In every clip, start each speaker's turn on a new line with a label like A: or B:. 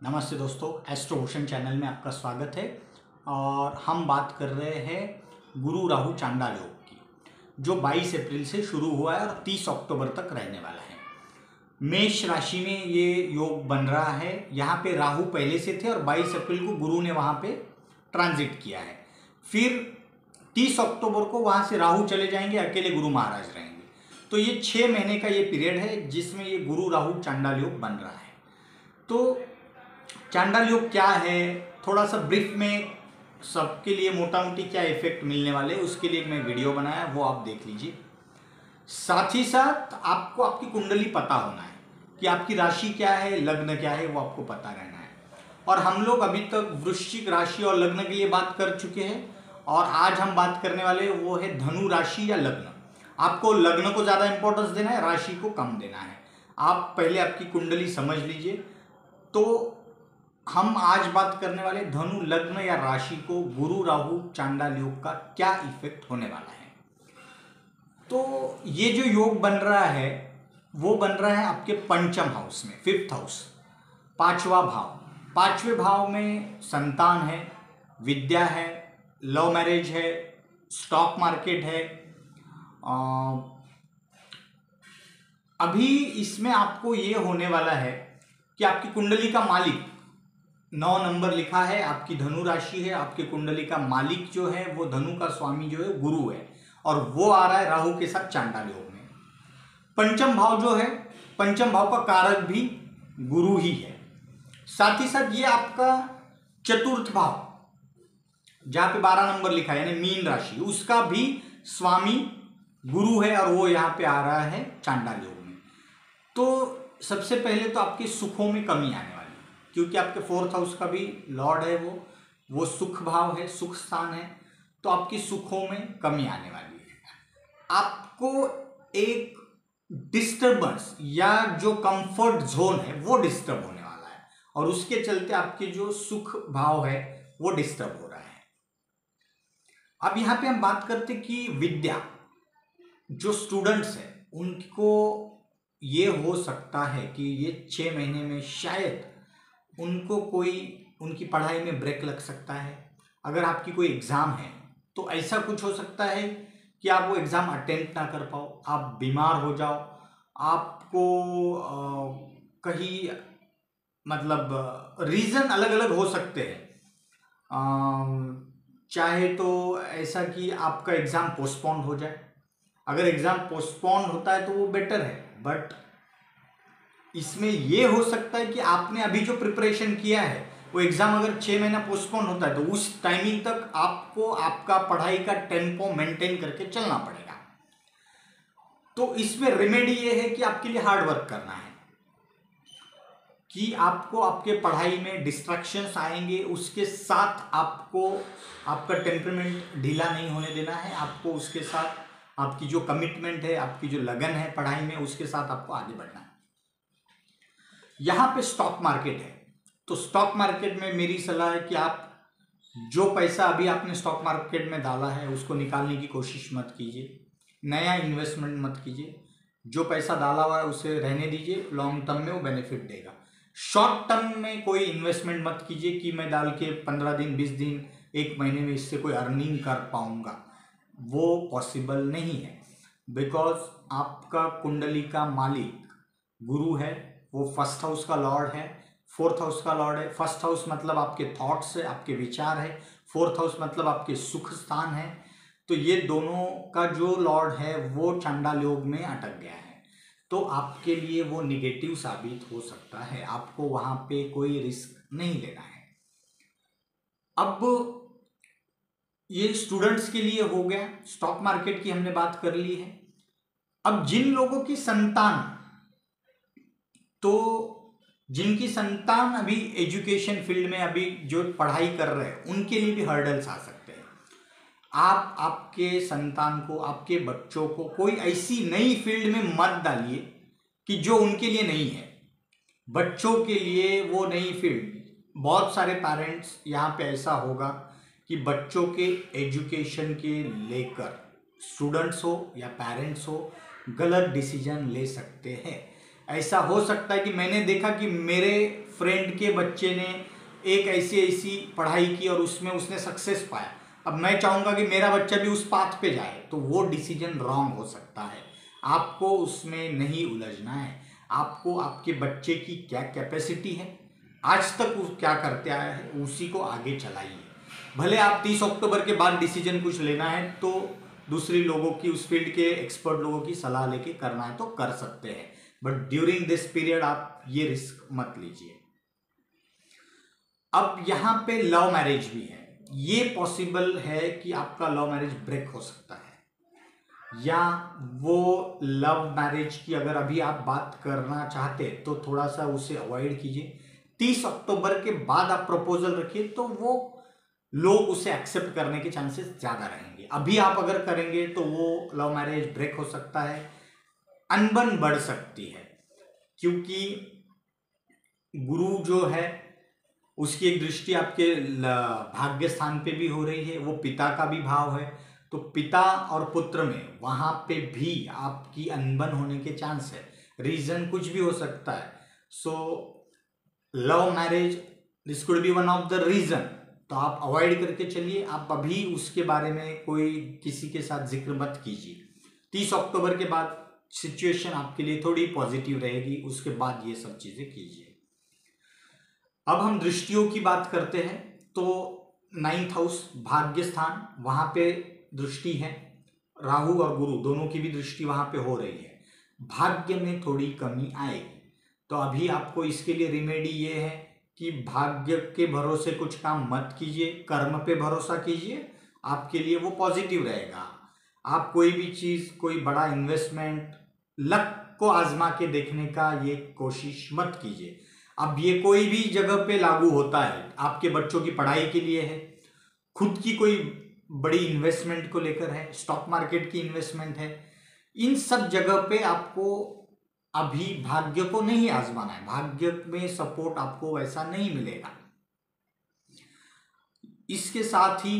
A: नमस्ते दोस्तों, astro Bhushan channel में आपका स्वागत है। और हम बात कर रहे हैं गुरु राहु चांडाल योग की, जो 22 अप्रैल से शुरू हुआ है और 30 अक्टूबर तक रहने वाला है। मेष राशि में ये योग बन रहा है। यहाँ पे राहु पहले से थे और 22 अप्रैल को गुरु ने वहाँ पे ट्रांजिट किया है। फिर 30 अक्टूबर को वहाँ से राहु चले जाएंगे, अकेले गुरु महाराज रहेंगे। तो ये 6 महीने का ये पीरियड है जिसमें ये गुरु राहु चांडाल योग बन रहा है। तो चांडाल योग क्या है, थोड़ा सा ब्रीफ में सबके लिए मोटा मोटी क्या इफेक्ट मिलने वाले, उसके लिए मैं वीडियो बनाया, वो आप देख लीजिए। साथ ही साथ आपको आपकी कुंडली पता होना है कि आपकी राशि क्या है, लग्न क्या है, वो आपको पता रहना है। और हम लोग अभी तक वृश्चिक राशि और लग्न के लिए बात कर चुके हैं, और आज हम बात करने वाले वो है धनु राशि या लग्न। आपको लग्न को ज़्यादा इंपॉर्टेंस देना है, राशि को कम देना है। आप पहले आपकी कुंडली समझ लीजिए। तो हम आज बात करने वाले धनु लग्न या राशि को गुरु राहु चांडाल योग का क्या इफेक्ट होने वाला है। तो ये जो योग बन रहा है वो बन रहा है आपके पंचम हाउस में, 5th हाउस, 5वां भाव। 5वें भाव में संतान है, विद्या है, लव मैरिज है, स्टॉक मार्केट है। अभी इसमें आपको ये होने वाला है कि आपकी कुंडली का मालिक 9 नंबर लिखा है, आपकी धनु राशि है। आपके कुंडली का मालिक जो है वो धनु का स्वामी जो है गुरु है, और वो आ रहा है राहु के साथ चांडाल योग में। पंचम भाव जो है, पंचम भाव का कारक भी गुरु ही है। साथ ही साथ ये आपका चतुर्थ भाव जहां पे 12 नंबर लिखा है यानी मीन राशि, उसका भी स्वामी गुरु है, और वो यहाँ पे आ रहा है चांडाल योग में। तो सबसे पहले तो आपके सुखों में कमी आने वाली है, क्योंकि आपके 4th हाउस का भी लॉर्ड है वो सुख भाव है, सुख स्थान है। तो आपकी सुखों में कमी आने वाली है। आपको एक डिस्टर्बेंस या जो कंफर्ट जोन है वो डिस्टर्ब होने वाला है, और उसके चलते आपके जो सुख भाव है वो डिस्टर्ब हो रहा है। अब यहाँ पे हम बात करते कि विद्या, जो स्टूडेंट्स हैं उनको ये हो सकता है कि ये 6 महीने में शायद उनको कोई उनकी पढ़ाई में ब्रेक लग सकता है। अगर आपकी कोई एग्ज़ाम है तो ऐसा कुछ हो सकता है कि आप वो एग्ज़ाम अटेम्प्ट ना कर पाओ, आप बीमार हो जाओ, आपको कहीं मतलब रीज़न अलग अलग हो सकते हैं। चाहे तो ऐसा कि आपका एग्ज़ाम पोस्टपोन हो जाए। अगर एग्ज़ाम पोस्टपोन होता है तो वो बेटर है, बट इसमें ये हो सकता है कि आपने अभी जो प्रिपरेशन किया है वो एग्ज़ाम अगर 6 महीना पोस्टपोन होता है तो उस टाइमिंग तक आपको आपका पढ़ाई का टेम्पो मेंटेन करके चलना पड़ेगा। तो इसमें रेमेडी ये है कि आपके लिए हार्ड वर्क करना है, कि आपको आपके पढ़ाई में डिस्ट्रैक्शंस आएंगे, उसके साथ आपको आपका टेम्परामेंट ढीला नहीं होने देना है। आपको उसके साथ आपकी जो कमिटमेंट है, आपकी जो लगन है पढ़ाई में, उसके साथ आपको आगे बढ़ना है। यहाँ पे स्टॉक मार्केट है, तो स्टॉक मार्केट में मेरी सलाह है कि आप जो पैसा अभी आपने स्टॉक मार्केट में डाला है उसको निकालने की कोशिश मत कीजिए, नया इन्वेस्टमेंट मत कीजिए। जो पैसा डाला हुआ है उसे रहने दीजिए, लॉन्ग टर्म में वो बेनिफिट देगा। शॉर्ट टर्म में कोई इन्वेस्टमेंट मत कीजिए कि मैं डाल के 15 दिन, 20 दिन, 1 महीने में इससे कोई अर्निंग कर पाऊंगा, वो पॉसिबल नहीं है। बिकॉज आपका कुंडली का मालिक गुरु है, वो 1st हाउस का लॉर्ड है, 4th हाउस का लॉर्ड है। 1st हाउस मतलब आपके थॉट्स है, आपके विचार है, 4th हाउस मतलब आपके सुख स्थान है। तो ये दोनों का जो लॉर्ड है वो चांडाल योग में अटक गया है, तो आपके लिए वो निगेटिव साबित हो सकता है। आपको वहाँ पे कोई रिस्क नहीं लेना है। अब ये स्टूडेंट्स के लिए हो गया, स्टॉक मार्केट की हमने बात कर ली है। अब जिन लोगों की संतान, तो जिनकी संतान अभी एजुकेशन फील्ड में अभी जो पढ़ाई कर रहे हैं उनके लिए भी हर्डल्स आ सकते हैं। आप आपके संतान को, आपके बच्चों को कोई ऐसी नई फील्ड में मत डालिए कि जो उनके लिए नहीं है। बच्चों के लिए वो नई फील्ड, बहुत सारे पेरेंट्स यहाँ पे ऐसा होगा कि बच्चों के एजुकेशन के लेकर स्टूडेंट्स हो या पेरेंट्स हो गलत डिसीजन ले सकते हैं। ऐसा हो सकता है कि मैंने देखा कि मेरे फ्रेंड के बच्चे ने एक ऐसी पढ़ाई की और उसमें उसने सक्सेस पाया, अब मैं चाहूँगा कि मेरा बच्चा भी उस पाथ पे जाए, तो वो डिसीजन रॉन्ग हो सकता है। आपको उसमें नहीं उलझना है, आपको आपके बच्चे की क्या कैपेसिटी है, आज तक वो क्या करते आया है, उसी को आगे चलाइए। भले आप 30 अक्टूबर के बाद डिसीजन कुछ लेना है तो दूसरी लोगों की, उस फील्ड के एक्सपर्ट लोगों की सलाह लेके करना है तो कर सकते हैं, बट ड्यूरिंग दिस पीरियड आप ये रिस्क मत लीजिए। अब यहाँ पे लव मैरिज भी है, ये पॉसिबल है कि आपका लव मैरिज ब्रेक हो सकता है, या वो लव मैरिज की अगर अभी आप बात करना चाहते तो थोड़ा सा उसे अवॉइड कीजिए। 30 अक्टूबर के बाद आप प्रपोजल रखिए तो वो लोग उसे एक्सेप्ट करने के चांसेस ज़्यादा रहेंगे। अभी आप अगर करेंगे तो वो लव मैरिज ब्रेक हो सकता है, अनबन बढ़ सकती है, क्योंकि गुरु जो है उसकी एक दृष्टि आपके भाग्य स्थान पे भी हो रही है, वो पिता का भी भाव है, तो पिता और पुत्र में वहां पे भी आपकी अनबन होने के चांस है, रीजन कुछ भी हो सकता है। So love marriage this could be one of the reason, तो आप अवॉइड करके चलिए, आप अभी उसके बारे में कोई किसी के साथ जिक्र मत कीजिए। 30 अक्टूबर के बाद सिचुएशन आपके लिए थोड़ी पॉजिटिव रहेगी, उसके बाद ये सब चीजें कीजिए। अब हम दृष्टियों की बात करते हैं, तो 9th हाउस भाग्य स्थान, वहां पे दृष्टि है, राहु और गुरु दोनों की भी दृष्टि वहां पे हो रही है, भाग्य में थोड़ी कमी आएगी। तो अभी आपको इसके लिए रिमेडी ये है कि भाग्य के भरोसे कुछ काम मत कीजिए, कर्म पे भरोसा कीजिए, आपके लिए वो पॉजिटिव रहेगा। आप कोई भी चीज, कोई बड़ा इन्वेस्टमेंट, लक को आजमा के देखने का ये कोशिश मत कीजिए। अब ये कोई भी जगह पे लागू होता है, आपके बच्चों की पढ़ाई के लिए है, खुद की कोई बड़ी इन्वेस्टमेंट को लेकर है, स्टॉक मार्केट की इन्वेस्टमेंट है, इन सब जगह पे आपको अभी भाग्य को नहीं आजमाना है, भाग्य में सपोर्ट आपको वैसा नहीं मिलेगा। इसके साथ ही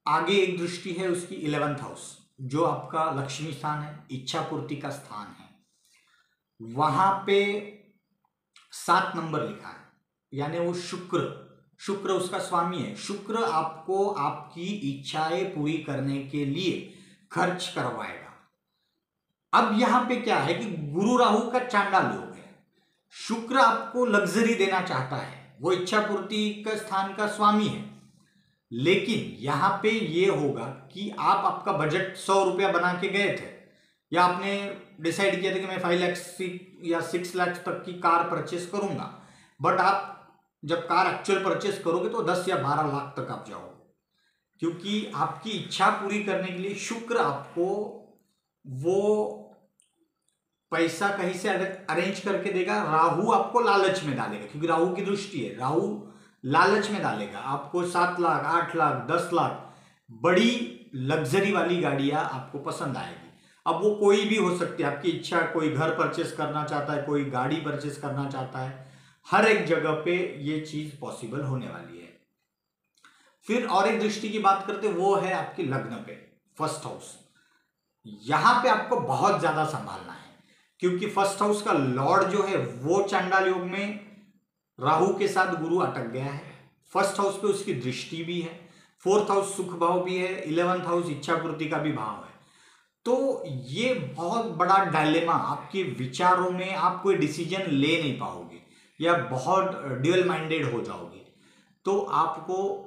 A: आगे एक दृष्टि है उसकी 11th हाउस, जो आपका लक्ष्मी स्थान है, इच्छा पूर्ति का स्थान है, वहां पे 7 नंबर लिखा है, यानी वो शुक्र उसका स्वामी है। शुक्र आपको आपकी इच्छाएं पूरी करने के लिए खर्च करवाएगा। अब यहां पे क्या है कि गुरु राहु का चांडाल योग है, शुक्र आपको लग्जरी देना चाहता है, वो इच्छा पूर्ति का स्थान का स्वामी है, लेकिन यहां पे ये होगा कि आप आपका बजट 100 रुपया बना के गए थे, या आपने डिसाइड किया था कि मैं 5 लाख या 6 लाख तक की कार परचेस करूंगा, बट आप जब कार एक्चुअल परचेस करोगे तो 10 या 12 लाख तक आप जाओगे, क्योंकि आपकी इच्छा पूरी करने के लिए शुक्र आपको वो पैसा कहीं से अरेंज करके देगा। राहु आपको लालच में डालेगा, क्योंकि राहु की दृष्टि है, राहु लालच में डालेगा आपको। 7 लाख, 8 लाख, 10 लाख बड़ी लग्जरी वाली गाड़ियां आपको पसंद आएगी। अब वो कोई भी हो सकती है, आपकी इच्छा, कोई घर परचेस करना चाहता है, कोई गाड़ी परचेस करना चाहता है, हर एक जगह पे ये चीज पॉसिबल होने वाली है। फिर और एक दृष्टि की बात करते, वो है आपकी लग्न पे, 1st हाउस। यहां पे आपको बहुत ज्यादा संभालना है, क्योंकि 1st हाउस का लॉर्ड जो है वो चांडाल योग में राहु के साथ गुरु अटक गया है, 1st हाउस पे उसकी दृष्टि भी है, 4th हाउस सुख भाव भी है, 11th हाउस इच्छा पूर्ति का भी भाव है। तो ये बहुत बड़ा डायलेमा, आपके विचारों में आप कोई डिसीजन ले नहीं पाओगे, या बहुत ड्यूअल माइंडेड हो जाओगे। तो आपको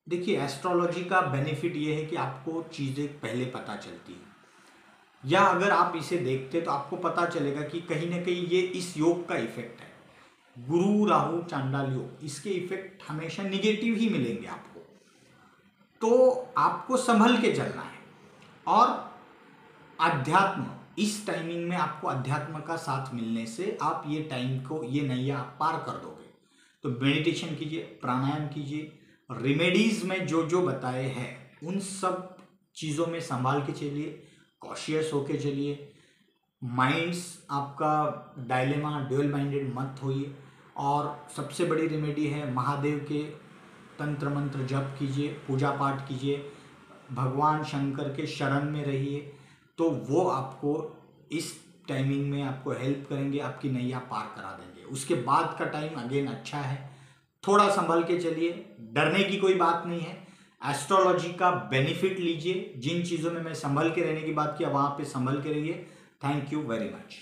A: देखिए, एस्ट्रोलॉजी का बेनिफिट ये है कि आपको चीजें पहले पता चलती है, या अगर आप इसे देखते तो आपको पता चलेगा कि कहीं ना कहीं ये इस योग का इफेक्ट है, गुरु राहु चांडाल योग, इसके इफेक्ट हमेशा निगेटिव ही मिलेंगे आपको। तो आपको संभल के चलना है, और अध्यात्म, इस टाइमिंग में आपको अध्यात्म का साथ मिलने से आप ये टाइम को, ये नैया पार कर दोगे। तो मेडिटेशन कीजिए, प्राणायाम कीजिए, रेमेडीज में जो जो बताए हैं उन सब चीज़ों में संभाल के चलिए, कॉशियस होके चलिए, माइंड्स आपका डायलेमा, ड्यूअल माइंडेड मत होइए। और सबसे बड़ी रेमेडी है, महादेव के तंत्र मंत्र जप कीजिए, पूजा पाठ कीजिए, भगवान शंकर के शरण में रहिए, तो वो आपको इस टाइमिंग में आपको हेल्प करेंगे, आपकी नैया पार करा देंगे। उसके बाद का टाइम अगेन अच्छा है, थोड़ा संभल के चलिए, डरने की कोई बात नहीं है। एस्ट्रोलॉजी का बेनिफिट लीजिए, जिन चीज़ों में मैं संभल के रहने की बात किया वहाँ पे संभल के रहिए। Thank you very much.